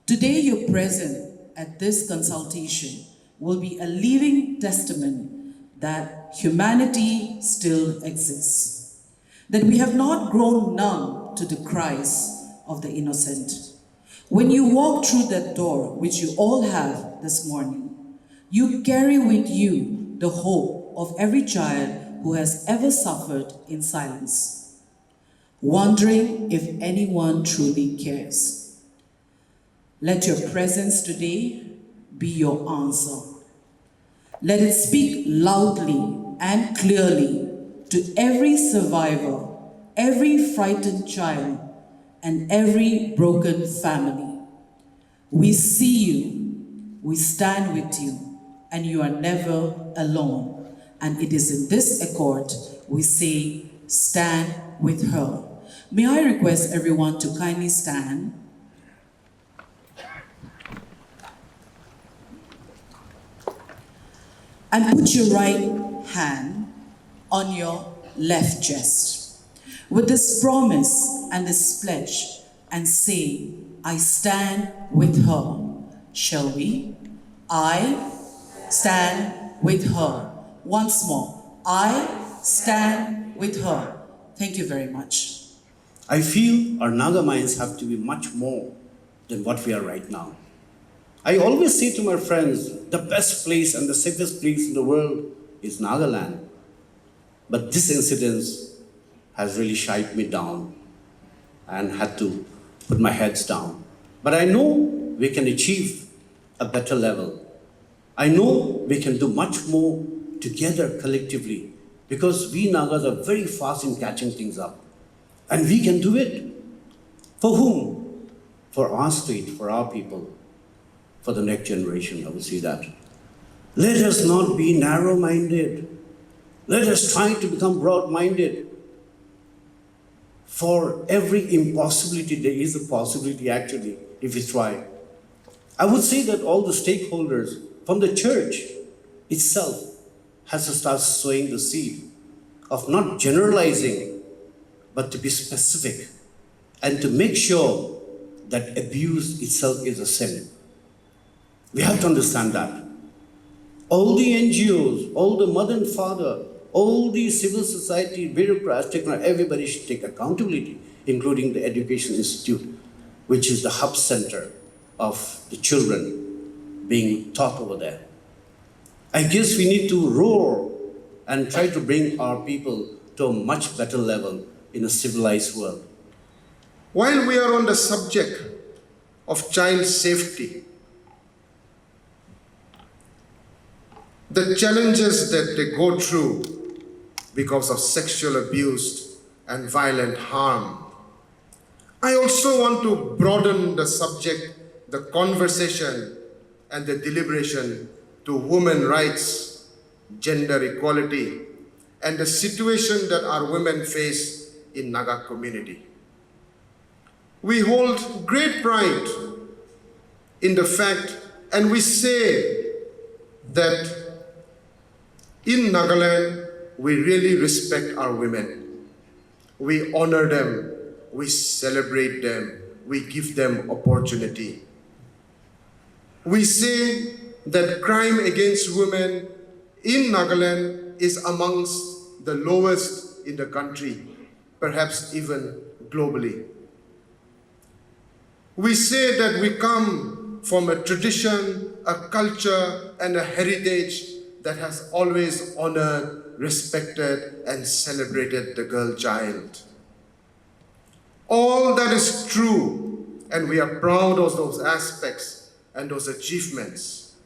Today, your presence at this consultation will be a living testament that humanity still exists, that we have not grown numb to the cries of the innocent. When you walk through that door, which you all have this morning, you carry with you the hope of every child who has ever suffered in silence, wondering if anyone truly cares. Let your presence today be your answer. Let it speak loudly and clearly to every survivor, every frightened child, and every broken family. We see you, we stand with you, and you are never alone. And it is in this accord we say, stand with her. May I request everyone to kindly stand. And put your right hand on your left chest with this promise and this pledge and say, I stand with her. Shall we? I stand with her. Once more, I stand with her. Thank you very much. I feel our Naga minds have to be much more than what we are right now. I always say to my friends, the best place and the safest place in the world is Nagaland. But this incident has really shied me down and had to put my heads down. But I know we can achieve a better level. I know we can do much more together collectively because we Nagas are very fast in catching things up. And we can do it. For whom? For our state, for our people. For the next generation, I would say that. Let us not be narrow-minded. Let us try to become broad-minded. For every impossibility, there is a possibility actually, if we try. I would say that all the stakeholders from the church itself has to start sowing the seed of not generalizing, but to be specific and to make sure that abuse itself is a sin. We have to understand that. All the NGOs, all the mother and father, all the civil society, bureaucrats, everybody should take accountability, including the Education Institute, which is the hub center of the children being taught over there. I guess we need to roar and try to bring our people to a much better level in a civilized world. While we are on the subject of child safety, the challenges that they go through because of sexual abuse and violent harm. I also want to broaden the subject, the conversation and the deliberation to women's rights, gender equality, and the situation that our women face in Naga community. We hold great pride in the fact, and we say that in Nagaland, we really respect our women. We honor them, we celebrate them, we give them opportunity. We say that crime against women in Nagaland is amongst the lowest in the country, perhaps even globally. We say that we come from a tradition, a culture, and a heritage that has always honored, respected, and celebrated the girl child. All that is true, and we are proud of those aspects and those achievements.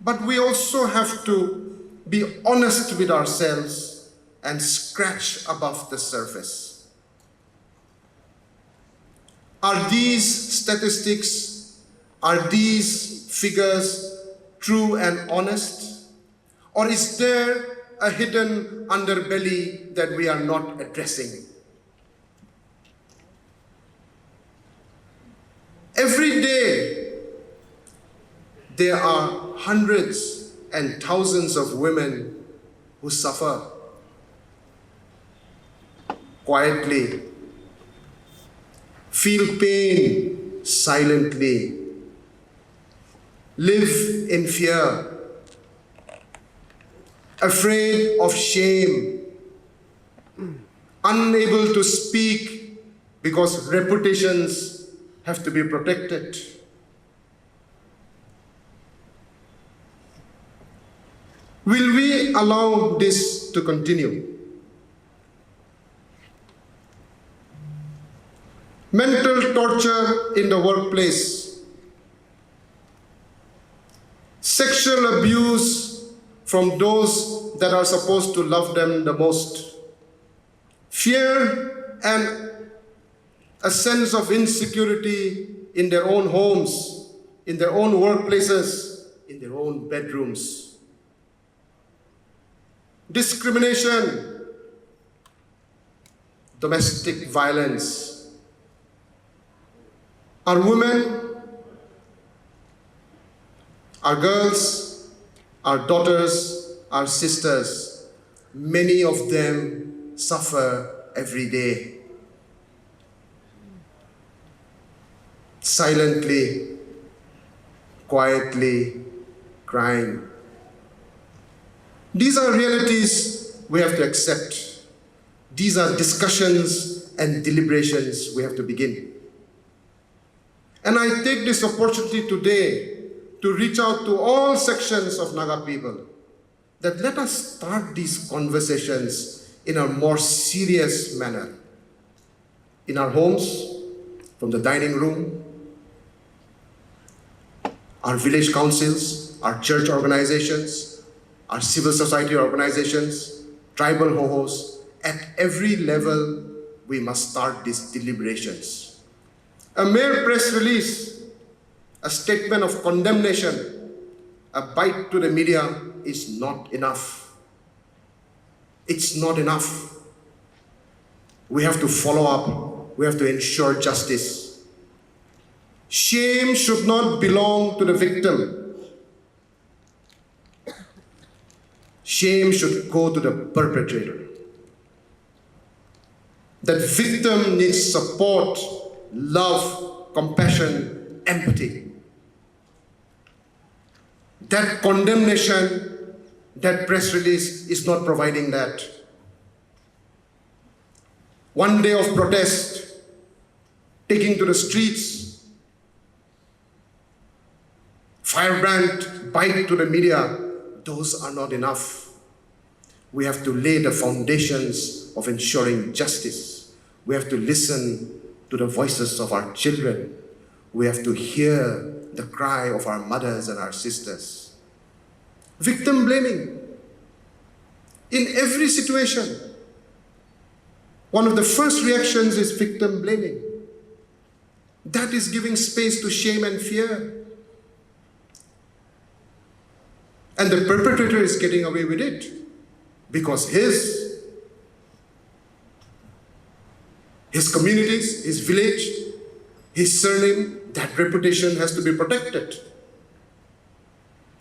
But we also have to be honest with ourselves and scratch above the surface. Are these statistics, are these figures true and honest? Or is there a hidden underbelly that we are not addressing? Every day, there are hundreds and thousands of women who suffer quietly, feel pain silently, live in fear, afraid of shame, unable to speak because reputations have to be protected. Will we allow this to continue? Mental torture in the workplace, sexual abuse from those that are supposed to love them the most, fear and a sense of insecurity in their own homes, in their own workplaces, in their own bedrooms. Discrimination, domestic violence. Our women, our girls, our daughters, our sisters, many of them suffer every day. Silently, quietly, crying. These are realities we have to accept. These are discussions and deliberations we have to begin. And I take this opportunity today to reach out to all sections of Naga people that let us start these conversations in a more serious manner. In our homes, from the dining room, our village councils, our church organizations, our civil society organizations, tribal ho-hos, at every level, we must start these deliberations. A mere press release, a statement of condemnation, a bite to the media is not enough. It's not enough. We have to follow up. We have to ensure justice. Shame should not belong to the victim. Shame should go to the perpetrator. That victim needs support, love, compassion, empathy. That condemnation, that press release is not providing that. One day of protest, taking to the streets, firebrand, bite to the media, those are not enough. We have to lay the foundations of ensuring justice. We have to listen to the voices of our children. We have to hear the cry of our mothers and our sisters. Victim blaming. In every situation, one of the first reactions is victim blaming. That is giving space to shame and fear. And the perpetrator is getting away with it because his communities, his village, his surname, that reputation has to be protected.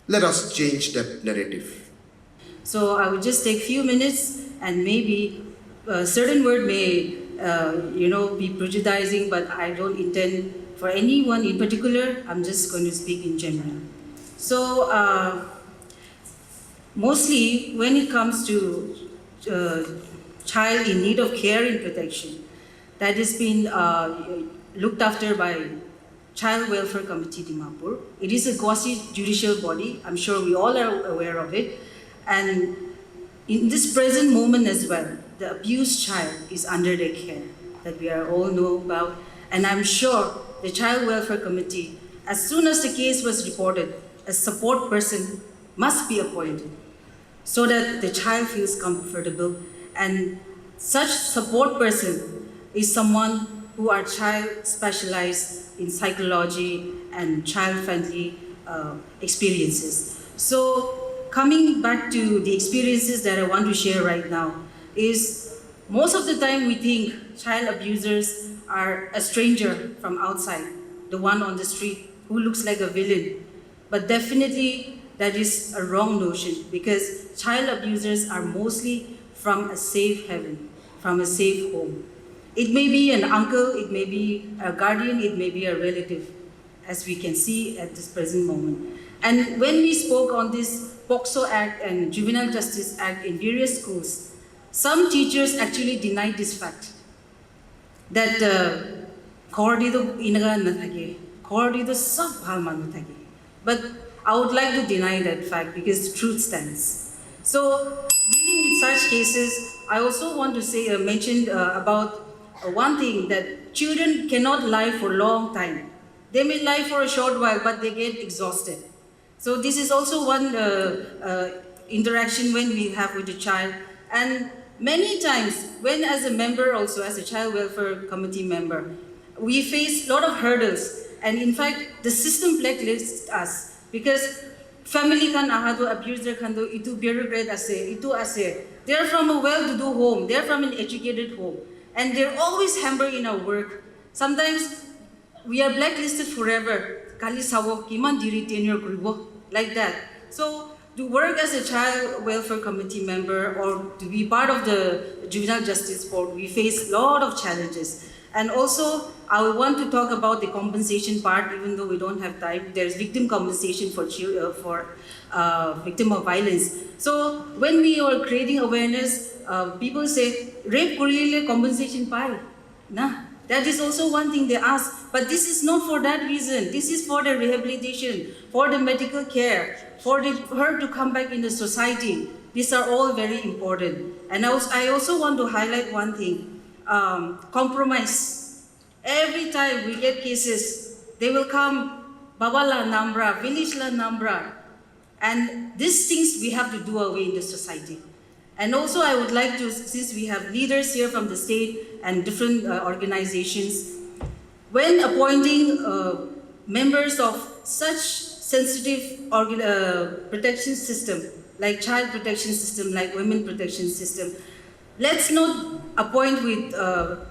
Let us change that narrative. So I would just take a few minutes, and maybe a certain word may, be prejudicing, but I don't intend for anyone in particular. I'm just going to speak in general. So mostly when it comes to child in need of care and protection, that has been looked after by Child Welfare Committee Dimapur. It is a quasi-judicial body. I'm sure we all are aware of it. And in this present moment as well, the abused child is under their care, that we are all know about. And I'm sure the Child Welfare Committee, as soon as the case was reported, a support person must be appointed so that the child feels comfortable. And such support person is someone who are child specialized in psychology and child-friendly experiences. So coming back to the experiences that I want to share right now is most of the time we think child abusers are a stranger from outside the one on the street who looks like a villain. But definitely that is a wrong notion, because child abusers are mostly from a safe haven, from a safe home. It may be an uncle, it may be a guardian, it may be a relative, as we can see at this present moment. And when we spoke on this POCSO Act and Juvenile Justice Act in various schools, some teachers actually denied this fact, that Kordido inaga nathake, Kordido sab halma nathake. But I would like to deny that fact because the truth stands. So dealing with such cases, I also want to say, mention about one thing, that children cannot lie for a long time. They may lie for a short while, but they get exhausted. So this is also one interaction when we have with the child. And many times, when as a member also, as a child welfare committee member, we face a lot of hurdles. And in fact, the system blacklists us because family kan ahado abuser kan do itu bureaucrat ase, itu ase. They're from a well-to-do home. They're from an educated home. And they're always hampered in our work. Sometimes we are blacklisted forever. Kali sawo kiman diri tenure grubo, like that. So to work as a child welfare committee member or to be part of the juvenile justice board, we face a lot of challenges. And also, I want to talk about the compensation part, even though we don't have time. There's victim compensation for victim of violence. So when we are creating awareness, people say, rape kurile compensation pai. Nah, that is also one thing they ask. But this is not for that reason. This is for the rehabilitation, for the medical care, for her to come back in the society. These are all very important. And I also want to highlight one thing. Compromise. Every time we get cases, they will come, Baba la Nambra, village la Nambra. And these things we have to do away in the society. And also I would like to, since we have leaders here from the state and different organizations, when appointing members of such sensitive protection system, like child protection system, like women protection system, let's not appoint with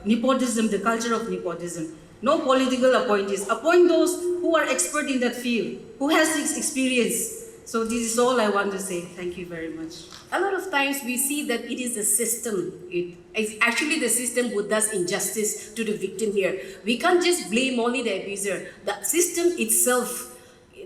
nepotism, the culture of nepotism. No political appointees. Appoint those who are expert in that field, who has this experience. So this is all I want to say. Thank you very much. A lot of times we see that it is the system. It is actually the system who does injustice to the victim here. We can't just blame only the abuser. The system itself,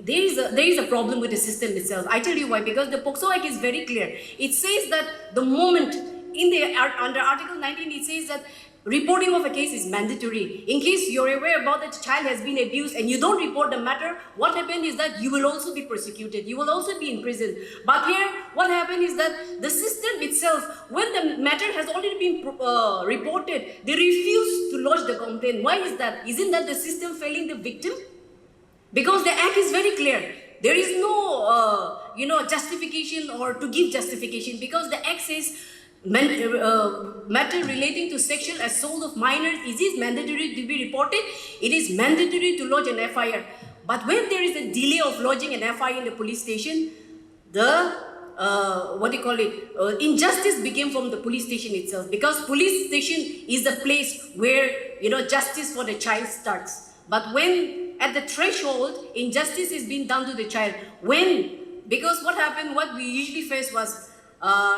there is a problem with the system itself. I tell you why. Because the POCSO Act is very clear. It says that the moment under Article 19, it says that reporting of a case is mandatory. In case you're aware about that the child has been abused and you don't report the matter, what happened is that you will also be persecuted. You will also be in prison. But here, what happened is that the system itself, when the matter has already been reported, they refuse to lodge the complaint. Why is that? Isn't that the system failing the victim? Because the act is very clear. There is no, justification or to give justification, because the act says matter relating to sexual assault of minors, is it mandatory to be reported? It is mandatory to lodge an FIR. But when there is a delay of lodging an FIR in the police station, the injustice became from the police station itself, because police station is the place where justice for the child starts. But when at the threshold injustice is being done to the child, because what happened, what we usually face was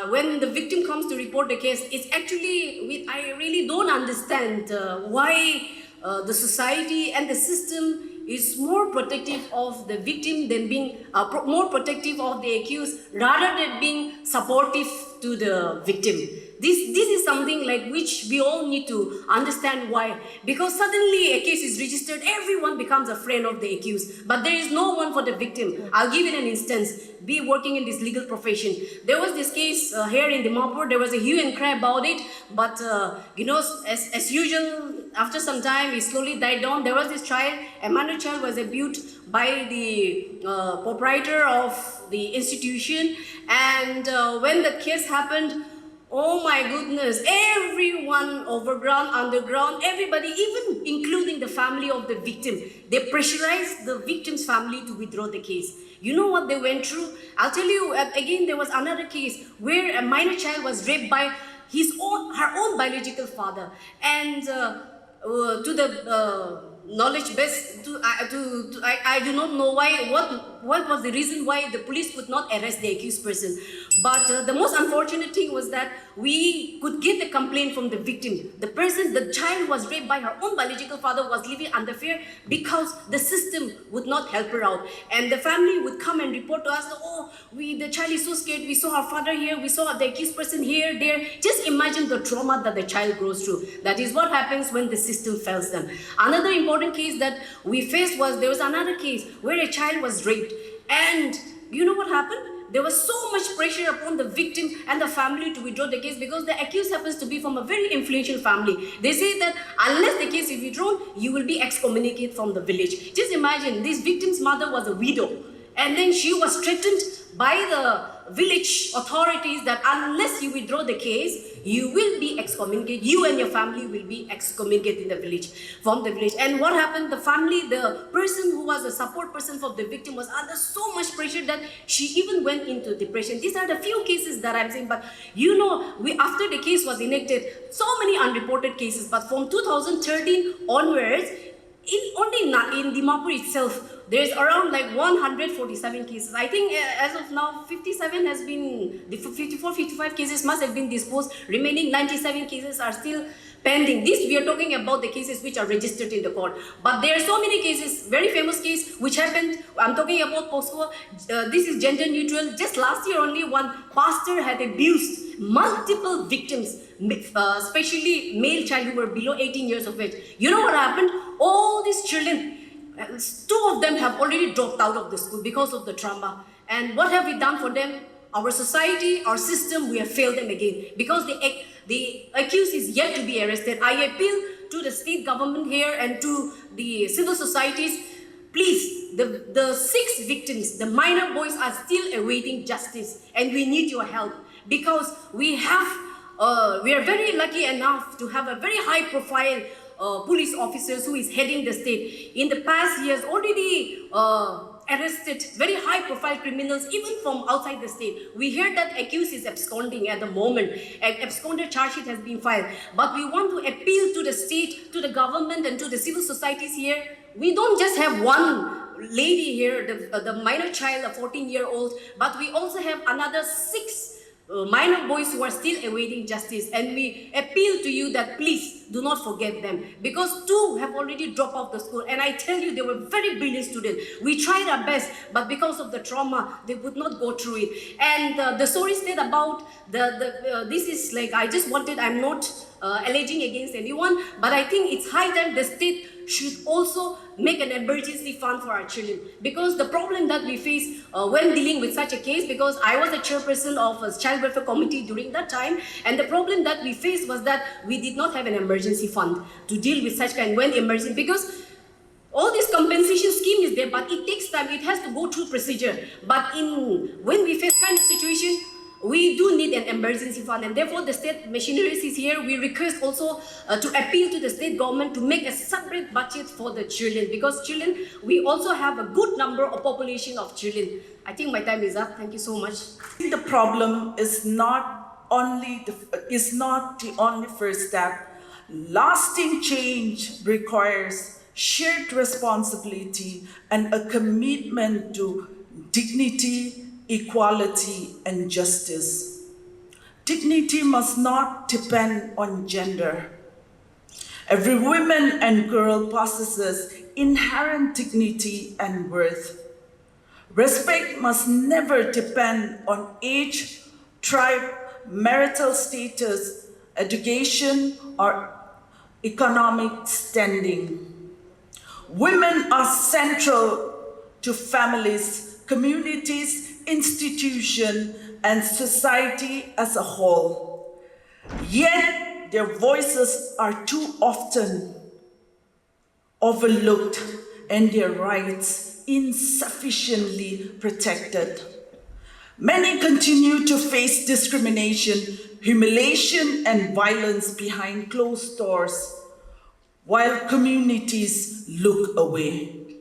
when the victim comes to report the case, it's actually, I really don't understand why the society and the system is more protective of the victim than being more protective of the accused, rather than being supportive to the victim. This is something like which we all need to understand why. Because suddenly a case is registered, everyone becomes a friend of the accused, but there is no one for the victim. I'll give you an instance. Be working in this legal profession. There was this case here in Dimapur. There was a hue and cry about it, but as usual, after some time, it slowly died down. There was this child, a minor child was abused by the proprietor of the institution, and when the case happened, oh my goodness, everyone overground, underground, everybody, even including the family of the victim, they pressurized the victim's family to withdraw the case. You know what they went through? I'll tell you, again, there was another case where a minor child was raped by her own biological father. And knowledge base. I do not know what was the reason why the police could not arrest the accused person. But the most unfortunate thing was that we could get the complaint from the victim. The child was raped by her own biological father, was living under fear because the system would not help her out. And the family would come and report to us, oh, the child is so scared, we saw our father here, we saw the accused person here, there. Just imagine the trauma that the child goes through. That is what happens when the system fails them. Another important case that we faced was, there was another case where a child was raped. And you know what happened? There was so much pressure upon the victim and the family to withdraw the case because the accused happens to be from a very influential family. They say that unless the case is withdrawn, you will be excommunicated from the village. Just imagine, this victim's mother was a widow, and then she was threatened by the village authorities that unless you withdraw the case, you will be excommunicated. You and your family will be excommunicated in the village, from the village. And what happened? The family, the person who was a support person for the victim was under so much pressure that she even went into depression. These are the few cases that I'm saying. But you know, after the case was enacted, so many unreported cases. But from 2013 onwards, only in Dimapur itself, there's around like 147 cases. I think as of now, 57 has been, the 54, 55 cases must have been disposed. Remaining 97 cases are still pending. We are talking about the cases which are registered in the court. But there are so many cases, very famous case which happened. I'm talking about POCSO. This is gender neutral. Just last year only, one pastor had abused multiple victims, especially male child who were below 18 years of age. You know what happened? All these children, 2 of them have already dropped out of the school because of the trauma. And what have we done for them? Our society, our system, we have failed them again because the accused is yet to be arrested. I appeal to the state government here and to the civil societies. Please, the 6 victims, the minor boys, are still awaiting justice, and we need your help because we are very lucky enough to have a very high-profile police officers who is heading the state. In the past, he has already arrested very high-profile criminals, even from outside the state. We hear that accused is absconding at the moment. An absconder charge sheet has been filed. But we want to appeal to the state, to the government, and to the civil societies here. We don't just have one lady here, the minor child, a 14-year-old, but we also have another 6 minor boys who are still awaiting justice, and we appeal to you that please do not forget them because 2 have already dropped out of the school, and I tell you they were very brilliant students. We tried our best, but because of the trauma they would not go through it. And the story said about this is like, I'm not alleging against anyone, but I think it's high time the state should also make an emergency fund for our children, because the problem that we face when dealing with such a case, because I was the chairperson of a child welfare committee during that time, and the problem that we faced was that we did not have an emergency fund to deal with such kind when emergency, because all this compensation scheme is there, but it takes time, it has to go through procedure. But when we face kind of situation, we do need an emergency fund, and therefore the state machineries is here. We request also to appeal to the state government to make a separate budget for the children, because children, we also have a good number of population of children. I think my time is up. Thank you so much. The problem is not the only first step. Lasting change requires shared responsibility and a commitment to dignity, equality, and justice. Dignity must not depend on gender. Every woman and girl possesses inherent dignity and worth. Respect must never depend on age, tribe, marital status, education, or economic standing. Women are central to families, communities, institutions, and society as a whole. Yet, their voices are too often overlooked and their rights insufficiently protected. Many continue to face discrimination, humiliation, and violence behind closed doors, while communities look away.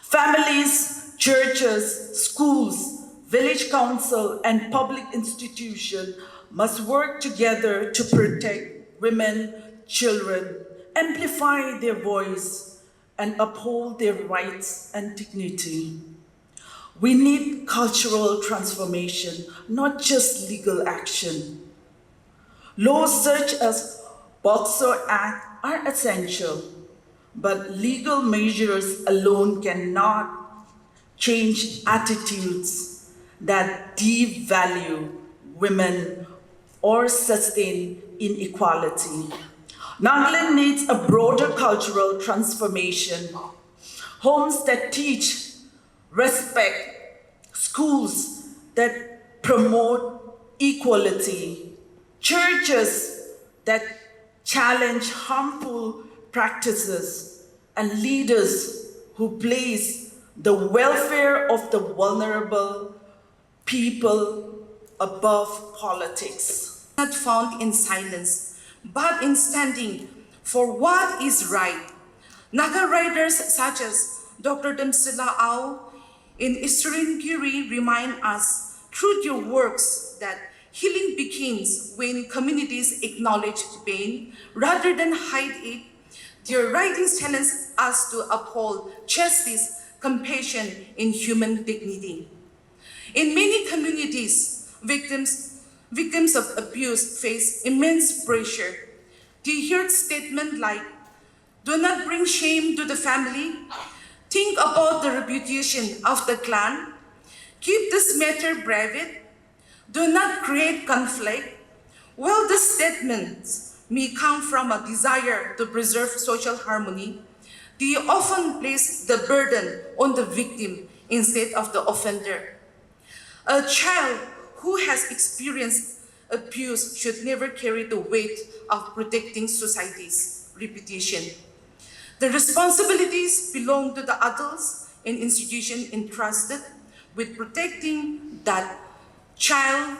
Families, churches, schools, village council, and public institutions must work together to protect women, children, amplify their voice, and uphold their rights and dignity. We need cultural transformation, not just legal action. Laws such as POCSO Act are essential, but legal measures alone cannot change attitudes that devalue women or sustain inequality. Nagaland needs a broader cultural transformation. Homes that teach respect, schools that promote equality, churches that challenge harmful practices, and leaders who place the welfare of the vulnerable people above politics. Not found in silence, but in standing for what is right. Naga writers such as Dr. Damsila Au in Isringiri remind us through their works that healing begins when communities acknowledge pain rather than hide it. Their writings challenge us to uphold justice, compassion, and human dignity. In many communities, victims of abuse face immense pressure. They hear statements like, "Do not bring shame to the family. Think about the reputation of the clan. Keep this matter private. Do not create conflict." While these statements may come from a desire to preserve social harmony, they often place the burden on the victim instead of the offender. A child who has experienced abuse should never carry the weight of protecting society's reputation. The responsibilities belong to the adults and institutions entrusted with protecting that child,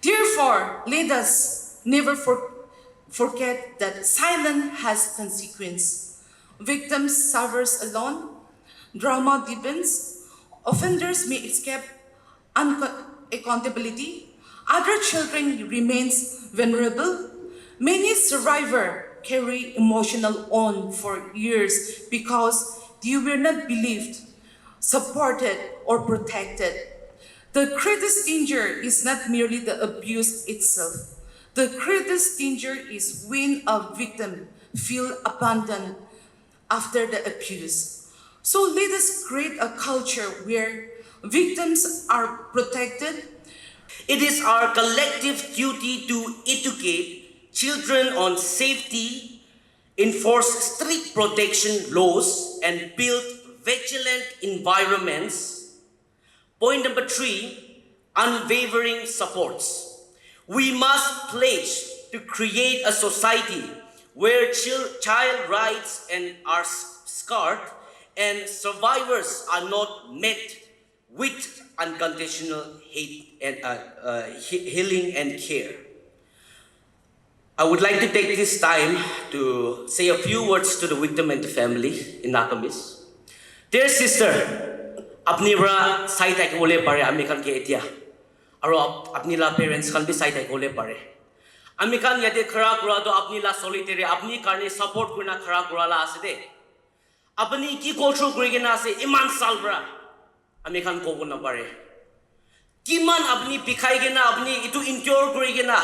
Therefore, let us never forget that silence has consequence. Victims suffers alone, drama deepens, offenders may escape accountability, other children remains vulnerable. Many survivors carry emotional on for years because they were not believed, supported, or protected. The greatest danger is not merely the abuse itself. The greatest danger is when a victim feels abandoned after the abuse. So let us create a culture where victims are protected. It is our collective duty to educate children on safety, enforce strict protection laws, and build vigilant environments. Point number 3, unwavering supports. We must pledge to create a society where child rights are scarred and survivors are not met with unconditional hate and healing and care. I would like to take this time to say a few words to the victim and the family in Nakamis. Dear sister, अपनी बरा side एक बोले पड़े American के इतिया और अपनी ला parents kan भी side एक बोले पड़े अमेरिकन यदि खरा कुरा तो अपनी ला सॉलिटरी अपनी करने सपोर्ट करना खरा कुरा ला आसे दे अपनी की कोशिश करेंगे ना से इमान साल बरा अमेरिकन को बोलना पड़े किमान अपनी पिखाएंगे ना अपनी इतु इंट्योर करेंगे ना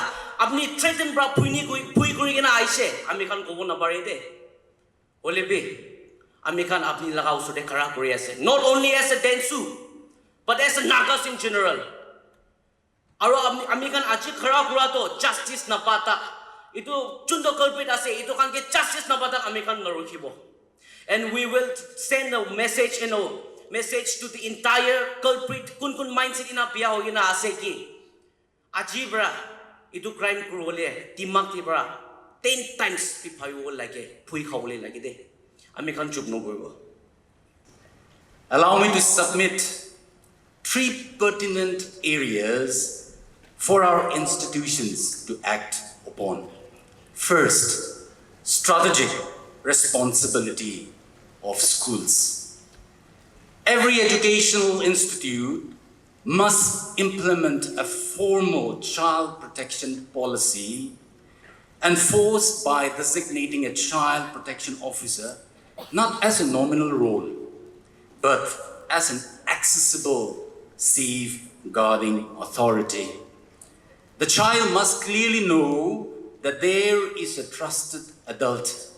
अपनी थ्रेटन बरा पुई करेंगे ना ऐसे अमेरिकन को बोलना पड़े दे बोले भी American apni lagaw so de kara Korea se not only as a Densu but as a Nagas in general. Aro American achi kara kura to justice na pata ito chundo culprit ase ito kan ke justice na pata American narukibo. And we will send a message message to the entire culprit kun mindset ina piya ho ina ase ki aji bra ito crime kurole timak ti bra 10 times pi phayo lage phui khawle lage de Allow me to submit 3 pertinent areas for our institutions to act upon. First, strategic responsibility of schools. Every educational institute must implement a formal child protection policy enforced by designating a child protection officer not as a nominal role, but as an accessible, safeguarding authority. The child must clearly know that there is a trusted adult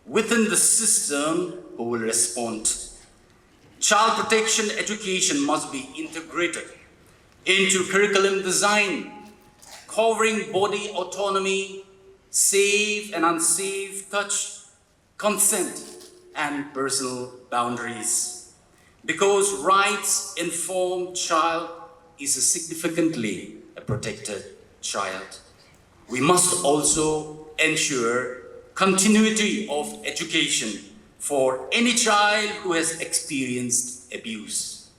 within the system who will respond. Child protection education must be integrated into curriculum design, covering body autonomy, safe and unsafe touch, consent, and personal boundaries. Because rights-informed child is significantly a protected child. We must also ensure continuity of education for any child who has experienced abuse.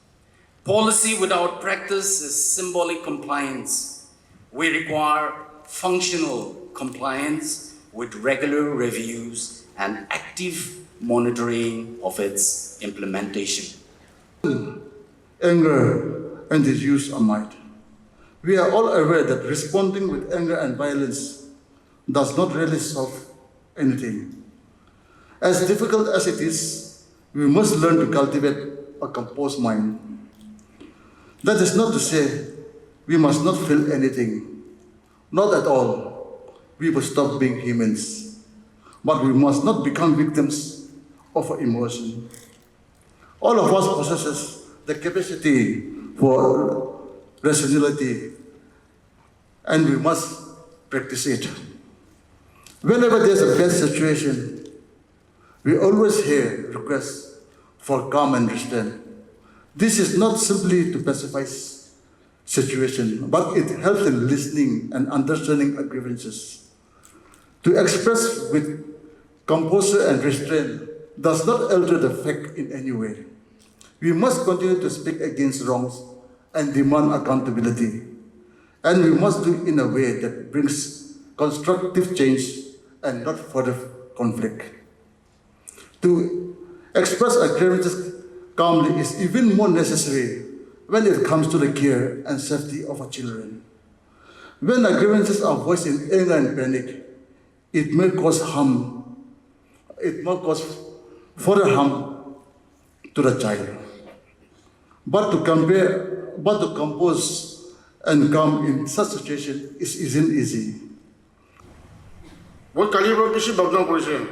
Policy without practice is symbolic compliance. We require functional compliance with regular reviews and active monitoring of its implementation. Anger and its use of might. We are all aware that responding with anger and violence does not really solve anything. As difficult as it is, we must learn to cultivate a composed mind. That is not to say we must not feel anything. Not at all. We must stop being humans. But we must not become victims of our emotion. All of us possesses the capacity for rationality, and we must practice it. Whenever there's a bad situation, we always hear requests for calm and restraint. This is not simply to pacify situation, but it helps in listening and understanding our grievances. To express with composure and restraint does not alter the fact in any way. We must continue to speak against wrongs and demand accountability. And we must do it in a way that brings constructive change and not further conflict. To express our grievances calmly is even more necessary when it comes to the care and safety of our children. When our grievances are voiced in anger and panic, it may cause harm. It may cause further harm to the child. But to compose and calm in such situation isn't easy. What caliber is Babna Police?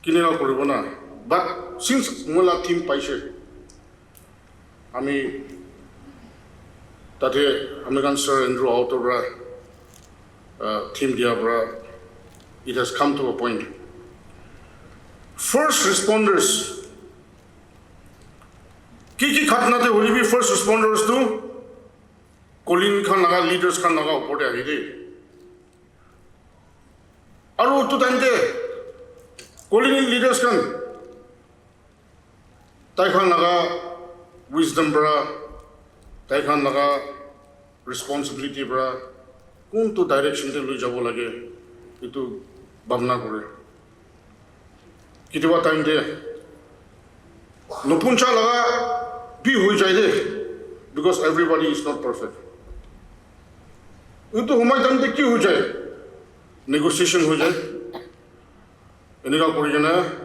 Kinela Kuribona. But since Mula team Paishe, Ami Tate American Sir Andrew Autobra, Team Diabra, it has come to a point. First responders, Kiki Katnate will be first responders to Colin Kanaga leaders Kanaga Port Avide. Aru to time there, Colin leaders can Taikan Naga wisdom bra, Taikan Naga responsibility bra, kun to direction te lui jabo lage, itu babna kore. Kitiwa time de, nupuncha laga bhi hui jai de, because everybody is not perfect. Itu humai time de ki hui jai, negotiation hui jai, enika kori jana.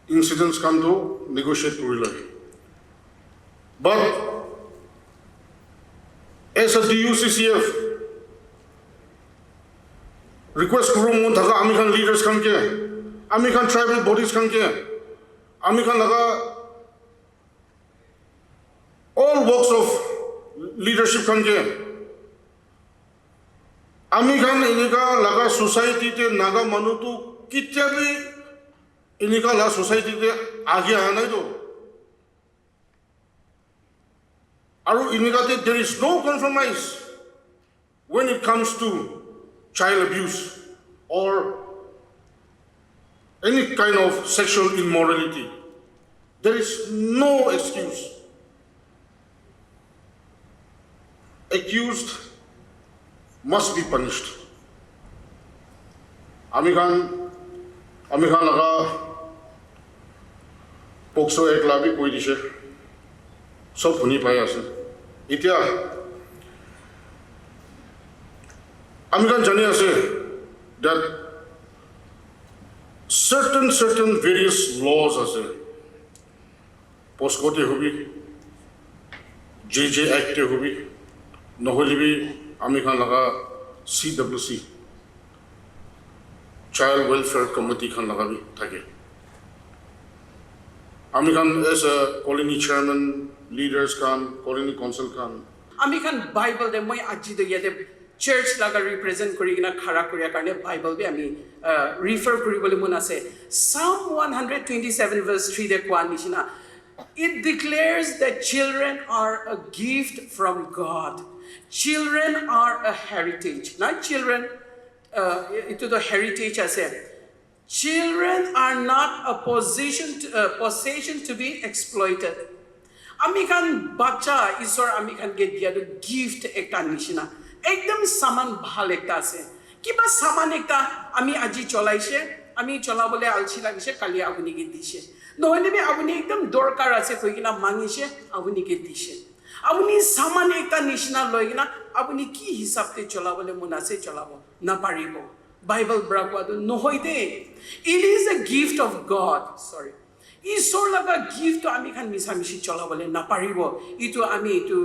Incidents come to negotiate Kurila. But as a DUCCF, request Kurum Thaga American leaders come here, American tribal bodies come here, American Naga, all walks of leadership come here. American Inika Laga society te Naga Manutu Kityabi. इनका ला society के आगे आना ही तो और इनका ते there is no compromise when it comes to child abuse or any kind of sexual immorality. There is no excuse. Accused must be punished. American laga POCSO Act labi koi dishe sob huni pai ase itia আমি kan jani ase that certain various laws ase POCSO te hobi JJ Act te hobi নহলে B আমি kan laga CWC Child Welfare Committee kan laga bi thake আমি kan as a colony chairman leaders kan colony council kan আমি kan Bible de moi aji de yate church laga represent kori kina khara koria karne Bible be ami refer kori bole mon ase Psalm 127 verse 3 de kwa nishina it declares that children are a gift from God. Children are a heritage. Not children into the heritage as a children are not a possession to be exploited. Ami kan bacha isor ami kan get dia gift ekta nishina ekdam saman bhal ekta ase kiba saman ekta ami aji cholaise ami cholabole alchi lagise kali apuni ke dishe nohole be apuni ekdam dorkar ase koikina mangise apuni ke dishe apuni saman ekta nishina loigina apuni ki hisab te cholabole munase cholabo na paribo Bible brakwa do nohoide it is a gift of God sorry Isor laga gift to ami kan misamishi cholabole na paribo itu ami itu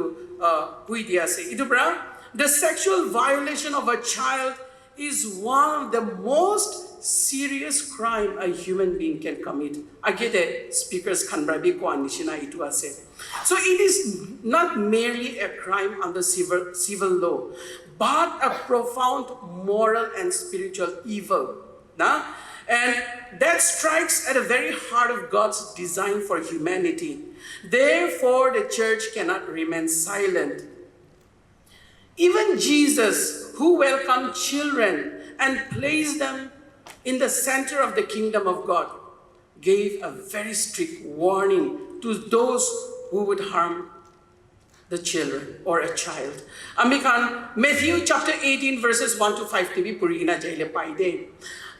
kui dia se itu bra the sexual violation of a child is one of the most serious crime a human being can commit agete speakers kan brabi ko anishina itu ase so it is not merely a crime under civil law but a profound moral and spiritual evil na and that strikes at the very heart of God's design for humanity. Therefore, the church cannot remain silent. Even Jesus, who welcomed children and placed them in the center of the kingdom of God, gave a very strict warning to those who would harm the children or a child. Amikan Matthew chapter 18 verses 1 to 5 to be purina jaile paide.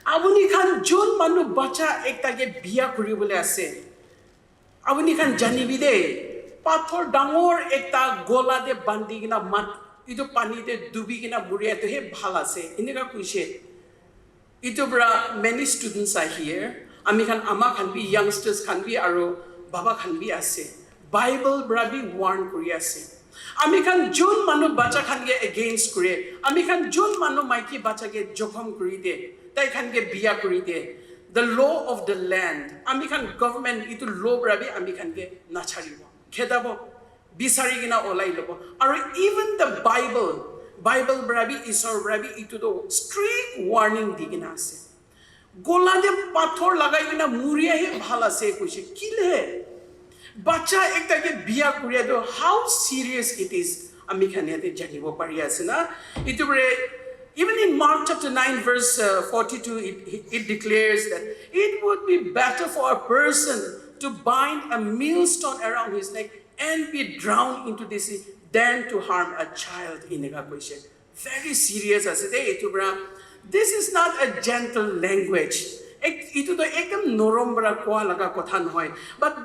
Abuni kan jon manu bacha ekta ke biya kuri bole ase abuni kan jani bide pathor dangor ekta gola de bandi gina mat itu pani de dubi gina buria to he bhal ase inika kuise itu bra many students are here ami kan ama kan bi youngsters kan bi aro baba kan bi ase Bible bra bi warn kuri ase ami kan jon manu bacha kan ge against kure ami kan jon manu maiki bacha ge jokham kuri de tai kan ge biya kuri de the law of the land ami kan government itu law brabi ami kan ge nacharibo khedabo bisari gina olai lobo or even the bible brabi isor brabi itu do strict warning digina ase gola de pathor lagai gina muria he bhala se kuise kile bacha ekta ke biya kuri do how serious it is ami kan yate janibo pari ase na itu bre Even in Mark chapter 9 verse 42, it declares that it would be better for a person to bind a millstone around his neck and be drowned into the sea than to harm a child in a question. Very serious as it is. This is not a gentle language. But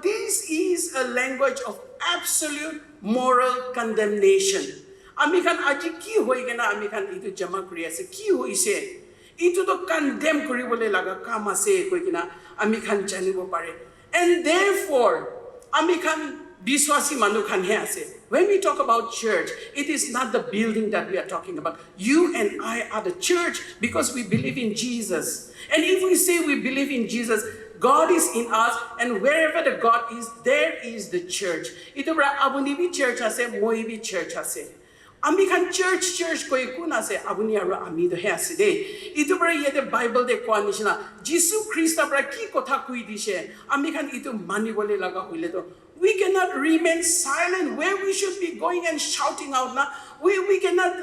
this is a language of absolute moral condemnation. Ami kan aji ki hoi gena ami kan itu jama kuri ase ki hoi se itu to condemn kuri bole laga kam ase koi kina ami kan janibo pare and therefore ami kan biswasi manu kan he ase when we talk about church it is not the building that we are talking about you and I are the church because we believe in Jesus and if we say we believe in Jesus God is in us and wherever the God is there is the church itu bra abuni bi church ase moi bi church ase Ami kan church koi kuna se abuni aro ami do he ase de itu bra yete Bible de kwa nishina Jesus Christ bra ki kotha kui dishe ami kan itu mani bole laga hoile to we cannot remain silent where we should be going and shouting out na we cannot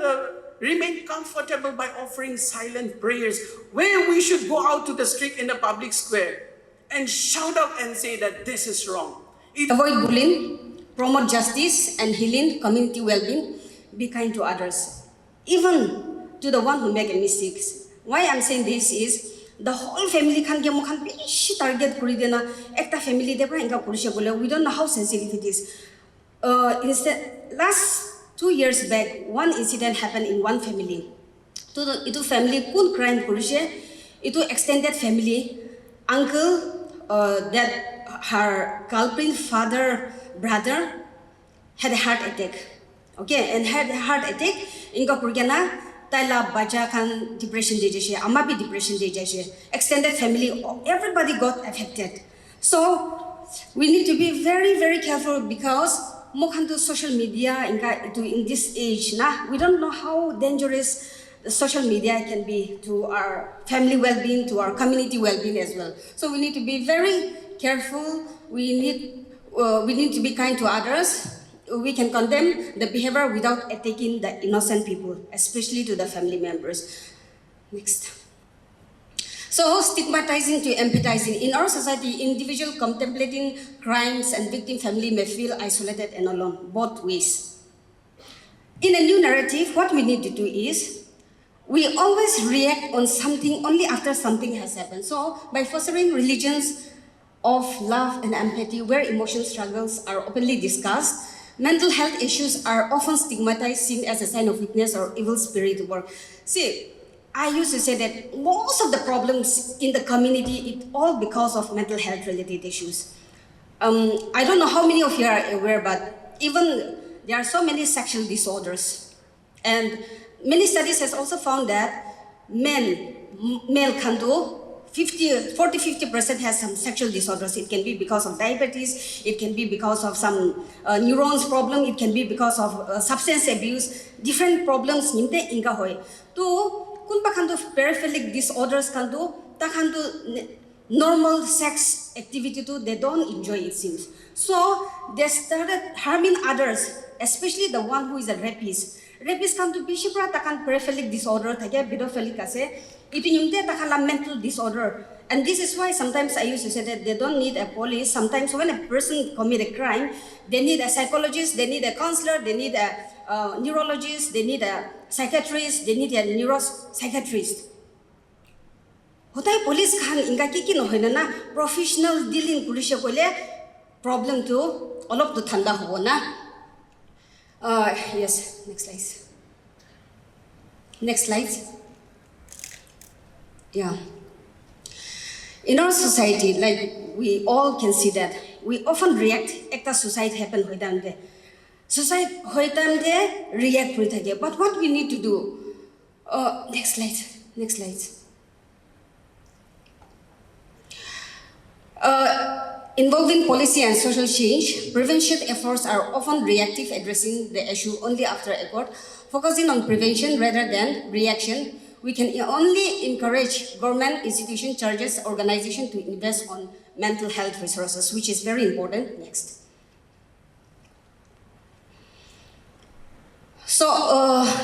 remain comfortable by offering silent prayers where we should go out to the street in the public square and shout out and say that this is wrong Avoid bullying promote justice and healing community well-being Be kind to others, even to the one who make mistakes. Why I'm saying this is the whole family can get more target kuri dena. Ekta family de inga kurishe bole. We don't know how sensitive it is. Instead, last 2 years back, one incident happened in one family. itu family kun crime kurise, itu extended family, uncle that her culprit father brother had a heart attack. Okay, and had a heart attack, inka kurgana taila baja kan depression de jase, amma bhi depression de jase. Extended family, everybody got affected. So we need to be very, very careful because mokhantu social media in this age na, we don't know how dangerous the social media can be to our family well-being, to our community well-being as well. So we need to be very careful. We need to be kind to others. We can condemn the behavior without attacking the innocent people, especially to the family members. Next. So stigmatizing to empathizing. In our society, individual contemplating crimes and victim family may feel isolated and alone, both ways. In a new narrative, what we need to do is, we always react on something only after something has happened. So by fostering religions of love and empathy, where emotional struggles are openly discussed, mental health issues are often stigmatized, seen as a sign of weakness or evil spirit work. See, I used to say that most of the problems in the community, it's all because of mental health related issues. I don't know how many of you are aware, but even there are so many sexual disorders. And many studies has also found that male can do 40-50% has some sexual disorders. It can be because of diabetes, it can be because of some neurons problem, it can be because of substance abuse, different problems nimte inga hoy. To kunpa kan do paraphilic disorders kan do, ta kan do normal sex activity too, they don't enjoy it seems. So they started harming others, especially the one who is a rapist. Rapist kan do bishi pra ta kan paraphilic disorder thake, pedophilic ase. Itu nyumte takala mental disorder. And this is why sometimes I used to say that they don't need a police. Sometimes when a person commit a crime, they need a psychologist, they need a counselor, they need a neurologist, they need a psychiatrist, they need a neuropsychiatrist. Hotai police khan inga kiki no hoina na professional dealing police kole problem to all of the thanda hobo na. Yes, next slide. Next slide. Yeah. In our society, like we all can see that, we often react, ekta suicide happen hoidamde. Suicide hoidamde react with again. But what we need to do? Next slide. Next slide. Involving policy and social change, prevention efforts are often reactive, addressing the issue only after effort, focusing on prevention rather than reaction. We can only encourage government, institution, churches, organizations to invest on mental health resources, which is very important. Next. So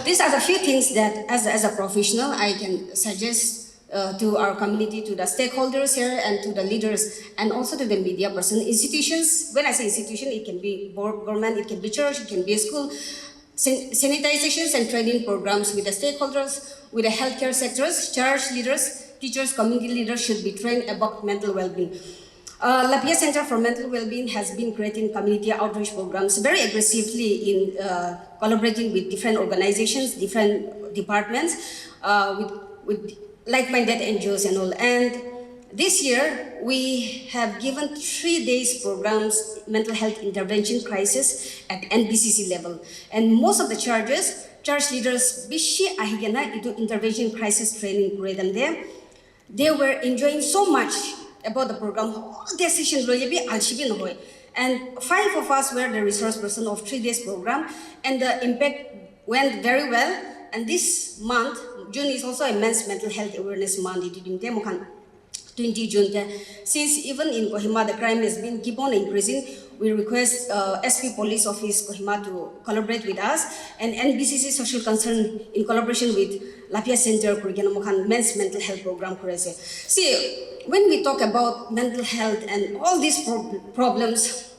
these are the few things that as a professional, I can suggest to our community, to the stakeholders here, and to the leaders, and also to the media person. Institutions, when I say institution, it can be government, it can be church, it can be a school. Sanitizations and training programs with the stakeholders, with the healthcare sectors, church leaders, teachers, community leaders should be trained about mental well-being. Lapia Center for Mental Well-being has been creating community outreach programs very aggressively in collaborating with different organizations, different departments, with like-minded NGOs and all. And this year, we have given 3 days programs, mental health intervention crisis at NBCC level. And most of the church leaders, bishi ahigana itu intervention crisis training program there. They were enjoying so much about the program. All their sessions and 5 of us were the resource person of 3 days program, and the impact went very well. And this month, June is also a men's mental health awareness month. 20 June. Since even in Kohima, the crime has been keep on increasing, we request SP Police Office Kohima to collaborate with us, and NBCC Social Concern in collaboration with Lapia Center Kuriganamokhan Men's Mental Health Program. See, when we talk about mental health and all these problems,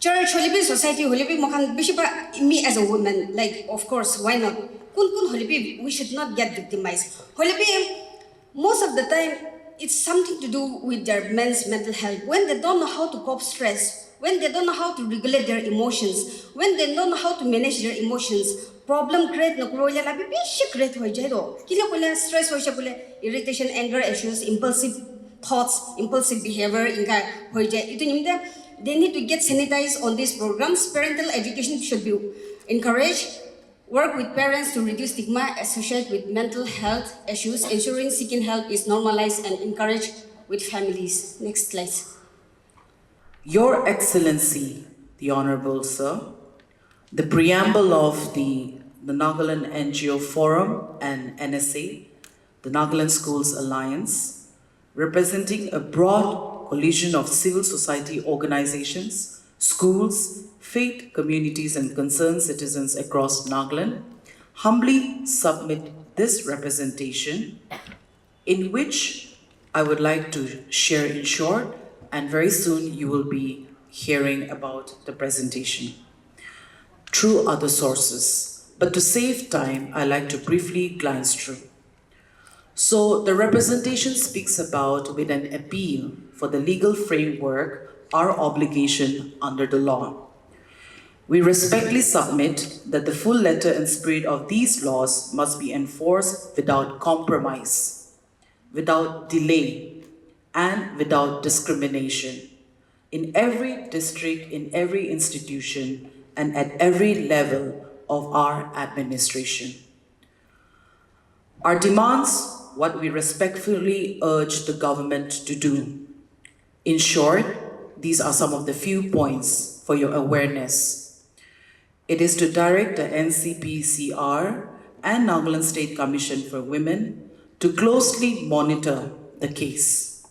church, holibi society, holibi mokhan bishipa me as a woman, like of course, why not? Kun holibi, we should not get victimized. Holibi, most of the time, it's something to do with their men's mental health. When they don't know how to cope stress, when they don't know how to regulate their emotions, when they don't know how to manage their emotions, problem create no kroya la bishi create hoi jai do kila kule stress hoi bole irritation anger issues impulsive thoughts impulsive behavior inga hoi jai itu nimde they need to get sanitized on these programs. Parental education should be encouraged. Work with parents to reduce stigma associated with mental health issues, ensuring seeking help is normalized and encouraged with families. Next slide. Your Excellency, the Honorable Sir, the preamble of the Nagaland NGO Forum and NSA, the Nagaland Schools Alliance, representing a broad coalition of civil society organizations, schools, faith communities and concerned citizens across Nagaland, humbly submit this representation in which I would like to share in short, and very soon you will be hearing about the presentation through other sources. But to save time, I like to briefly glance through. So the representation speaks about, with an appeal for the legal framework, our obligation under the law. We respectfully submit that the full letter and spirit of these laws must be enforced without compromise, without delay, and without discrimination in every district, in every institution, and at every level of our administration. Our demands, what we respectfully urge the government to do. In short, these are some of the few points for your awareness. It is to direct the NCPCR and Nagaland State Commission for Women to closely monitor the case.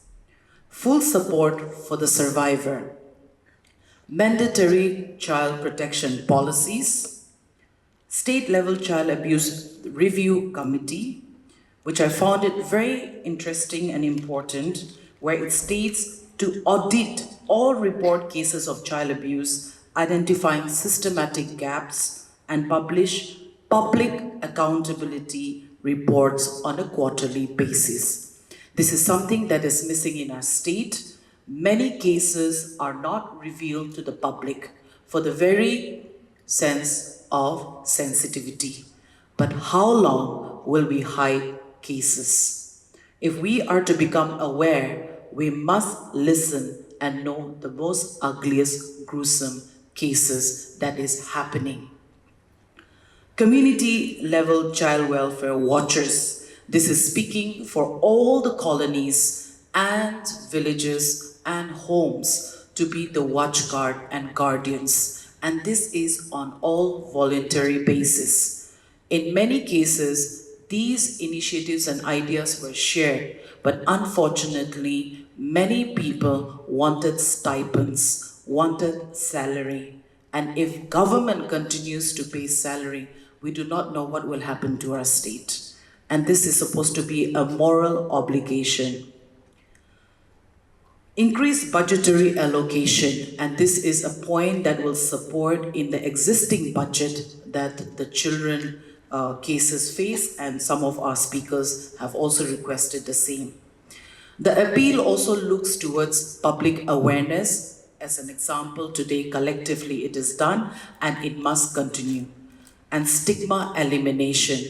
Full support for the survivor. Mandatory child protection policies. State-level child abuse review committee, which I found it very interesting and important, where it states to audit all report cases of child abuse, identifying systematic gaps, and publish public accountability reports on a quarterly basis. This is something that is missing in our state. Many cases are not revealed to the public for the very sense of sensitivity. But how long will we hide cases? If we are to become aware, we must listen and know the most ugliest, gruesome cases that is happening. Community level child welfare watchers. This is speaking for all the colonies and villages and homes to be the watchguard and guardians. And this is on all voluntary basis. In many cases, these initiatives and ideas were shared, but unfortunately, many people wanted stipends, wanted salary. And if government continues to pay salary, we do not know what will happen to our state. And this is supposed to be a moral obligation. Increased budgetary allocation, and this is a point that will support in the existing budget that the children cases face, and some of our speakers have also requested the same. The appeal also looks towards public awareness. As an example, today collectively it is done and it must continue. And stigma elimination.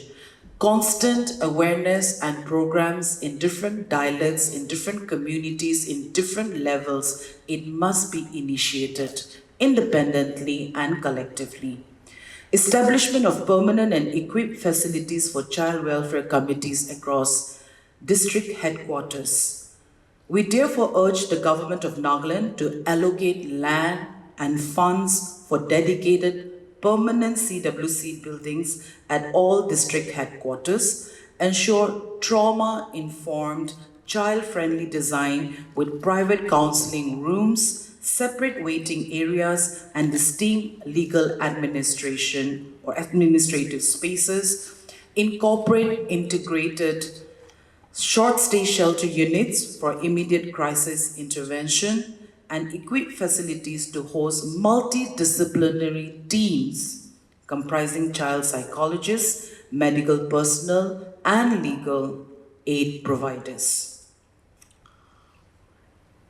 Constant awareness and programs in different dialects, in different communities, in different levels, it must be initiated independently and collectively. Establishment of permanent and equipped facilities for child welfare committees across district headquarters. We therefore urge the government of Nagaland to allocate land and funds for dedicated permanent CWC buildings at all district headquarters, ensure trauma-informed, child-friendly design with private counseling rooms, separate waiting areas, and distinct legal administration or administrative spaces, incorporate integrated short-stay shelter units for immediate crisis intervention, and equip facilities to host multidisciplinary teams comprising child psychologists, medical personnel, and legal aid providers.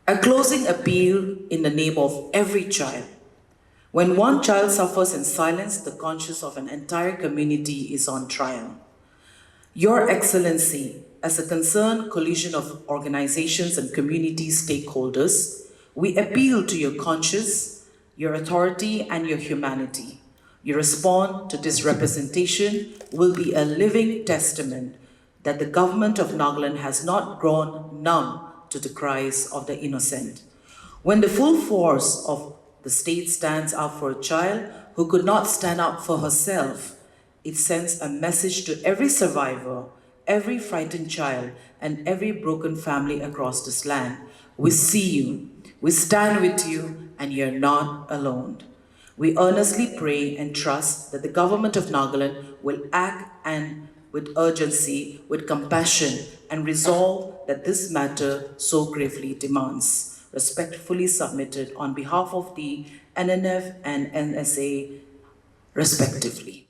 A closing appeal in the name of every child. When one child suffers in silence, the conscience of an entire community is on trial. Your Excellency, as a concerned collision of organizations and community stakeholders, we appeal to your conscience, your authority, and your humanity. Your response to this representation will be a living testament that the government of Nagaland has not grown numb to the cries of the innocent. When the full force of the state stands up for a child who could not stand up for herself, it sends a message to every survivor, every frightened child, and every broken family across this land. We see you, we stand with you, and you're not alone. We earnestly pray and trust that the government of Nagaland will act and with urgency, with compassion, and resolve that this matter so gravely demands. Respectfully submitted on behalf of the NNF and NSA, respectively.